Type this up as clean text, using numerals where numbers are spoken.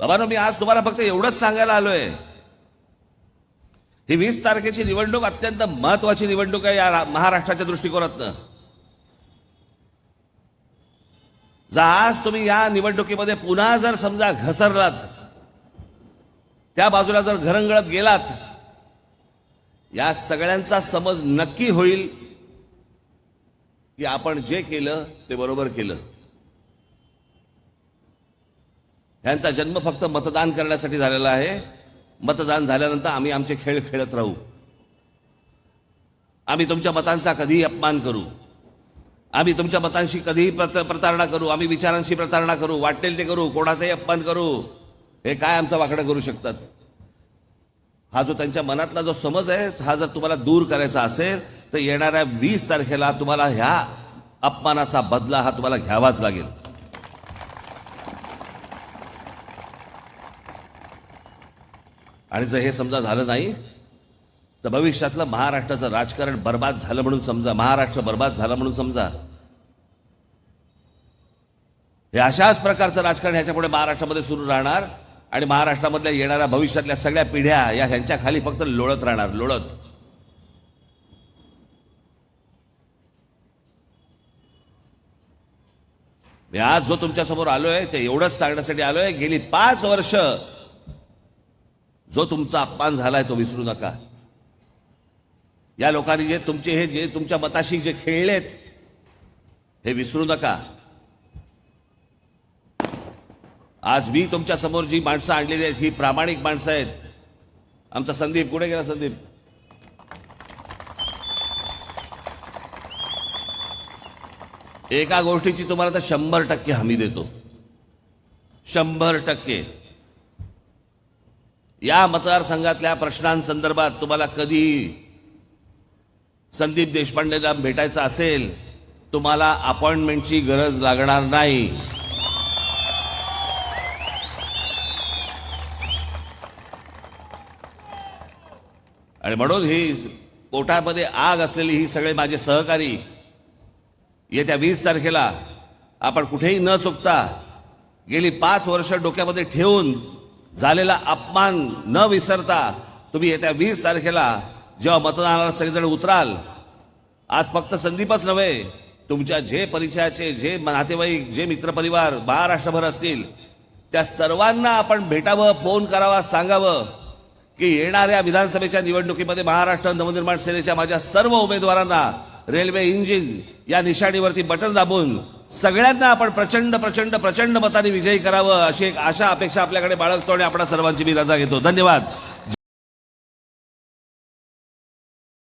बाबांनो, मी आज तुम्हाला फक्त एवढंच सांगायला आलोय, ही 20 तारखेची निवडणूक अत्यंत महत्वाची निवडणूक आहे या महाराष्ट्राच्या दृष्टिकोनातनं. जर आज तुम्ही या निवडणुकीमध्ये पुन्हा जर समजा घसरलात, त्या बाजूला जर घरंगळत गेलात, या सगळ्यांचा समज नक्की होईल की आपण जे केलं ते बरोबर केलं. यांचा जन्म फक्त मतदान करण्यासाठी झालेला आहे. मतदान झाल्यानंतर आम्ही आमचे खेळ खेळत राहू. आम्ही तुमच्या मतांचा कधीही अपमान करू, आम्ही तुमच्या मतांशी कधीही प्रतारणा करू, आम्ही विचारांशी प्रतारणा करू, वाटेल ते करू, कोणाचाही अपमान करू. हे काय आमचं वाकडं करू शकतात? हा जो त्यांच्या मनातला जो समज आहे, हा जर तुम्हाला दूर करायचा असेल तर येणाऱ्या 20 तारखेला तुम्हाला ह्या अपमानाचा बदला हा तुम्हाला घ्यावाच लागेल. आणि जर हे समजा झालं नाही तर भविष्यातलं महाराष्ट्राचं राजकारण बर्बाद झालं म्हणून समजा, महाराष्ट्र बर्बाद झाला म्हणून समजा. हे अशाच प्रकारचं राजकारण ह्याच्यापुढे महाराष्ट्रामध्ये सुरू राहणार आणि महाराष्ट्रामधल्या येणाऱ्या भविष्यातल्या सगळ्या पिढ्या या ह्यांच्या खाली फक्त लोळत राहणार, लोळत. मी आज जो तुमच्या समोर आलोय ते एवढंच सांगण्यासाठी आलोय, गेली 5 वर्ष जो तुमचा अपमान झालाय तो विसरू नका. या लोकांनी जे तुमच्या मताशी जे खेळलेत हे विसरू नका. आज मी तुमच्या समोर जी माणसं आणलेली आहेत ही प्रामाणिक माणसं आहेत. आमचा संदीप कुठे गेला? संदीप, एका गोष्टीची तुम्हाला तर 100% हमी देतो, 100%. या मतदारसंघातल्या प्रश्नांसंदर्भात तुम्हाला कधी संदीप देशपांडेला भेटायचं असेल, तुम्हाला अपॉइंटमेंटची गरज लागणार नाही. आणि म्हणून ही पोटामध्ये आग असलेली ही सगळे माझे सहकारी येत्या 20 तारखेला आपण कुठेही न चुकता गेली 5 वर्ष डोक्यामध्ये ठेवून झालेला अपमान न विसरता तुम्ही येत्या 20 तारखेला जेव्हा मतदानाला सगळेजण उतराल, आज फक्त संदीपच नव्हे, तुमच्या जे परिचयाचे जे नातेवाईक जे मित्रपरिवार महाराष्ट्रभर असतील त्या सर्वांना आपण भेटावं, फोन करावा, सांगावं की येणाऱ्या विधानसभेच्या निवडणुकीमध्ये महाराष्ट्र नवनिर्माण सेनेच्या माझ्या सर्व उमेदवारांना रेल्वे इंजिन या निशाणीवरती बटन दाबून सगळ्यांना आपण प्रचंड प्रचंड प्रचंड मताने विजयी करावं अशी एक आशा अपेक्षा आपल्याकडे बाळगतो आणि आपणा सर्वांची मी रजा घेतो. धन्यवाद.